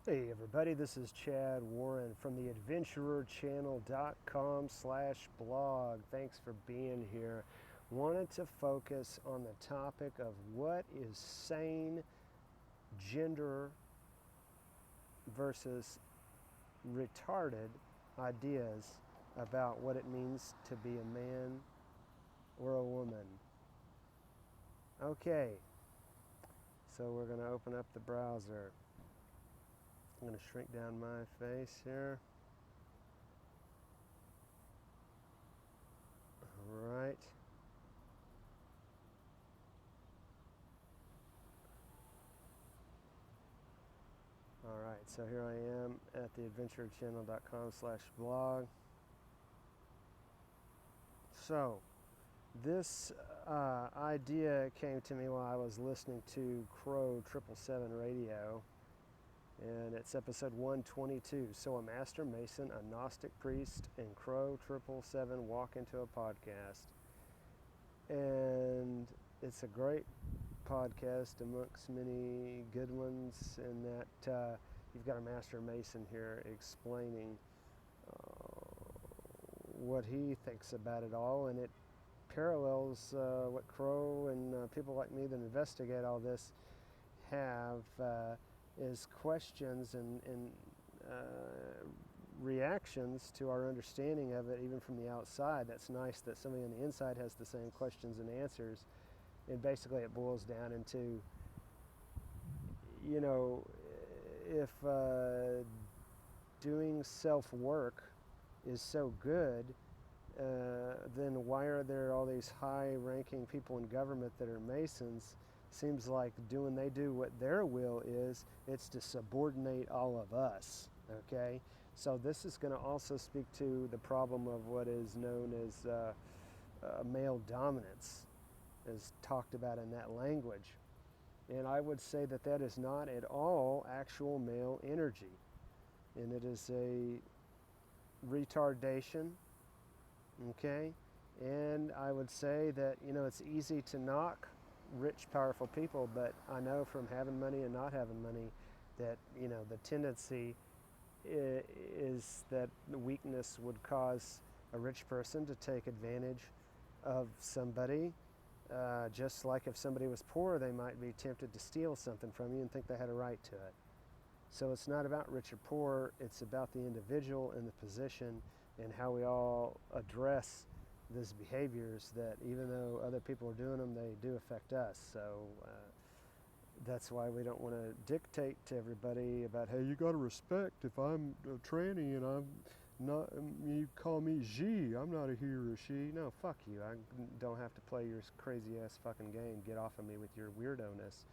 Hey everybody, this is Chad Warren from the adventurerchannel.com/blog. Thanks for being here. Wanted to focus on the topic of what is sane gender versus retarded ideas about what it means to be a man or a woman. Okay, so we're going to open up the browser. I'm going to shrink down my face here. All right. All right, so here I am at the adventurechannel.com/blog. So this idea came to me while I was listening to Crow 777 radio, and it's episode 122. So a master mason, a Gnostic priest, and Crow 777 walk into a podcast. And it's a great podcast amongst many good ones in that you've got a master mason here explaining what he thinks about it all, and it parallels what Crow and people like me that investigate all this have is questions and reactions to our understanding of it, even from the outside. That's nice that somebody on the inside has the same questions and answers. And basically it boils down into, if doing self-work is so good, then why are there all these high-ranking people in government that are Masons? Seems like they do what their will is, it's to subordinate all of us, okay? So this is going to also speak to the problem of what is known as male dominance, as talked about in that language. And I would say that that is not at all actual male energy. And it is a retardation, okay? And I would say that, it's easy to knock rich, powerful people, but I know from having money and not having money that, the tendency is that the weakness would cause a rich person to take advantage of somebody. Just like if somebody was poor, they might be tempted to steal something from you and think they had a right to it. So it's not about rich or poor, it's about the individual and the position and how we all address these behaviors that even though other people are doing them, they do affect us. So that's why we don't want to dictate to everybody about, hey, you got to respect if I'm a tranny and I'm not, you call me she, I'm not a he or a she. No, fuck you. I don't have to play your crazy ass fucking game. Get off of me with your weirdo-ness.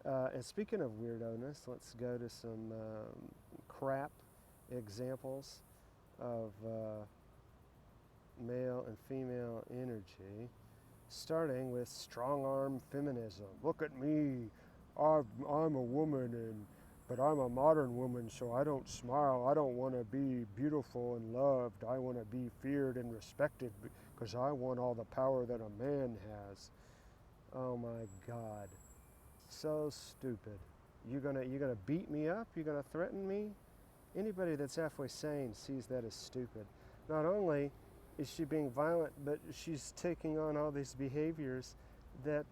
And speaking of weirdo-ness, let's go to some crap examples of male and female energy, starting with strong-arm feminism. Look at me, I'm a woman, but I'm a modern woman, so I don't smile. I don't want to be beautiful and loved. I want to be feared and respected because I want all the power that a man has. Oh my God. So stupid. You're gonna beat me up? You're gonna threaten me? Anybody that's halfway sane sees that as stupid. Not only is she being violent, but she's taking on all these behaviors that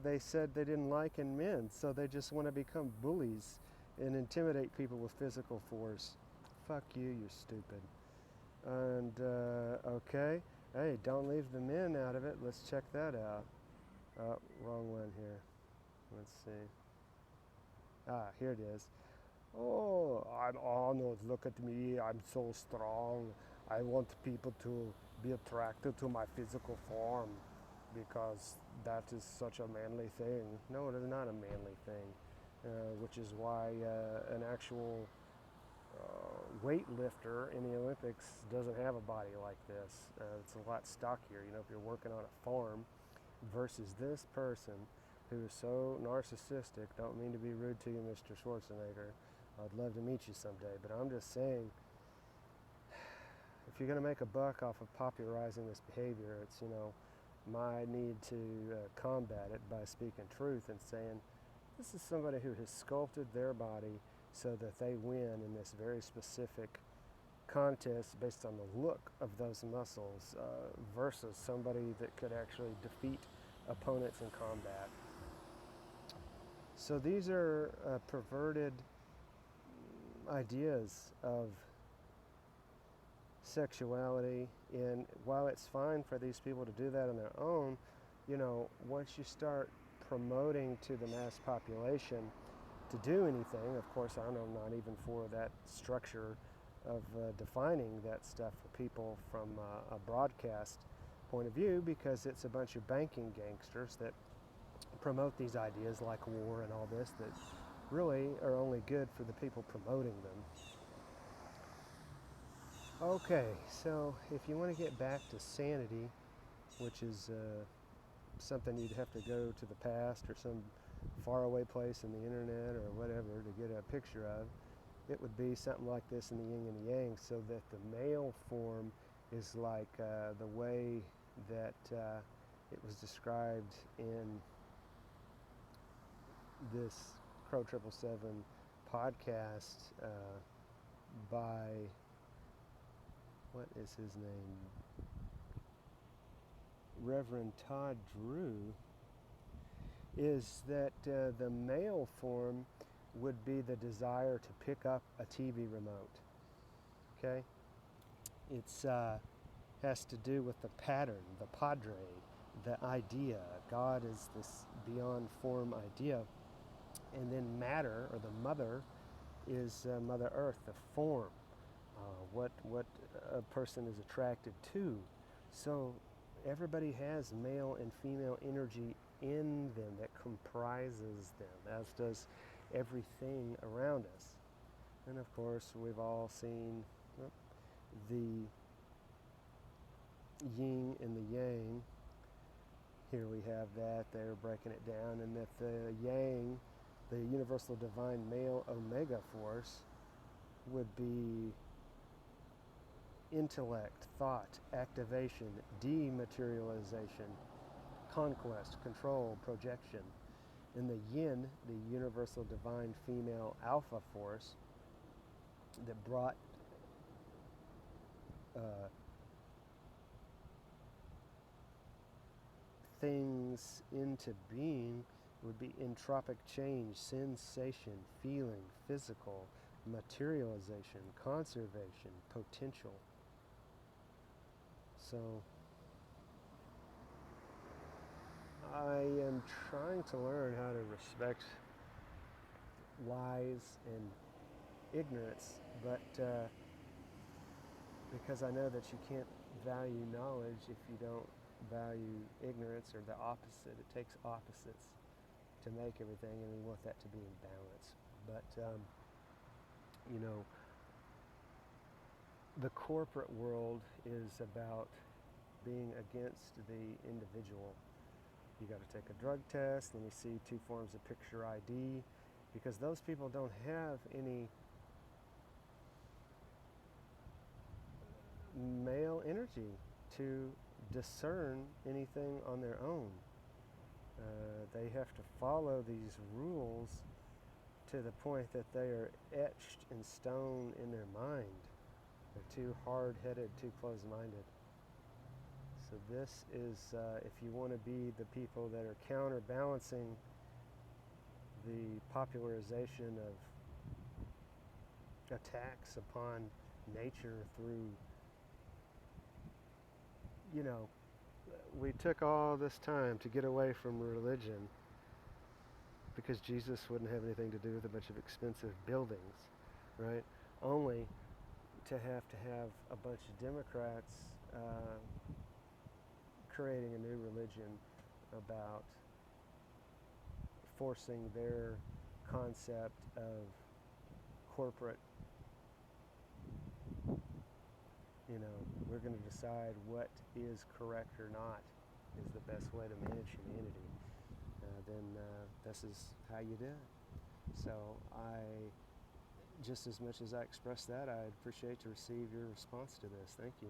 they said they didn't like in men. So they just want to become bullies and intimidate people with physical force. Fuck you, you're stupid. And okay, hey, don't leave the men out of it. Let's check that out. Oh, wrong one here. Let's see. Ah, here it is. Oh, I'm Arnold. Look at me. I'm so strong. I want people to be attracted to my physical form because that is such a manly thing. No, it is not a manly thing, which is why an actual weightlifter in the Olympics doesn't have a body like this. It's a lot stockier, if you're working on a farm versus this person who is so narcissistic. Don't mean to be rude to you, Mr. Schwarzenegger. I'd love to meet you someday, but I'm just saying, if you're going to make a buck off of popularizing this behavior, it's, my need to combat it by speaking truth and saying, this is somebody who has sculpted their body so that they win in this very specific contest based on the look of those muscles versus somebody that could actually defeat opponents in combat. So these are perverted ideas of sexuality, and while it's fine for these people to do that on their own, once you start promoting to the mass population to do anything, of course I'm not even for that structure of defining that stuff for people from a broadcast point of view, because it's a bunch of banking gangsters that promote these ideas like war and all this that really are only good for the people promoting them. Okay, so if you want to get back to sanity, which is something you'd have to go to the past or some faraway place in the internet or whatever to get a picture of, it would be something like this in the yin and the yang, so that the male form is like the way that it was described in this Crow 777 podcast by, what is his name? Reverend Todd Drew, is that the male form would be the desire to pick up a TV remote. Okay? It's has to do with the pattern, the padre, the idea. God is this beyond form idea. And then matter, or the mother, is Mother Earth, the form, what a person is attracted to. So everybody has male and female energy in them that comprises them, as does everything around us. And of course, we've all seen the yin and the yang. Here we have that, they're breaking it down, and that the yang, the universal divine male omega force, would be intellect, thought, activation, dematerialization, conquest, control, projection. And the yin, the universal divine female alpha force, that brought things into being, would be entropic change, sensation, feeling, physical, materialization, conservation, potential. So I am trying to learn how to respect lies and ignorance, but because I know that you can't value knowledge if you don't value ignorance, or the opposite. It takes opposites to make everything, and we want that to be in balance. But the corporate world is about being against the individual. You got to take a drug test, then you see 2 forms of picture ID, because those people don't have any male energy to discern anything on their own. They have to follow these rules to the point that they are etched in stone in their mind. They're too hard-headed, too closed-minded. So this is, if you want to be the people that are counterbalancing the popularization of attacks upon nature through, we took all this time to get away from religion because Jesus wouldn't have anything to do with a bunch of expensive buildings, right? Only to have a bunch of Democrats creating a new religion about forcing their concept of corporate, we're going to decide what is correct or not is the best way to manage humanity. Then this is how you do it. So just as much as I express that, I'd appreciate to receive your response to this. Thank you.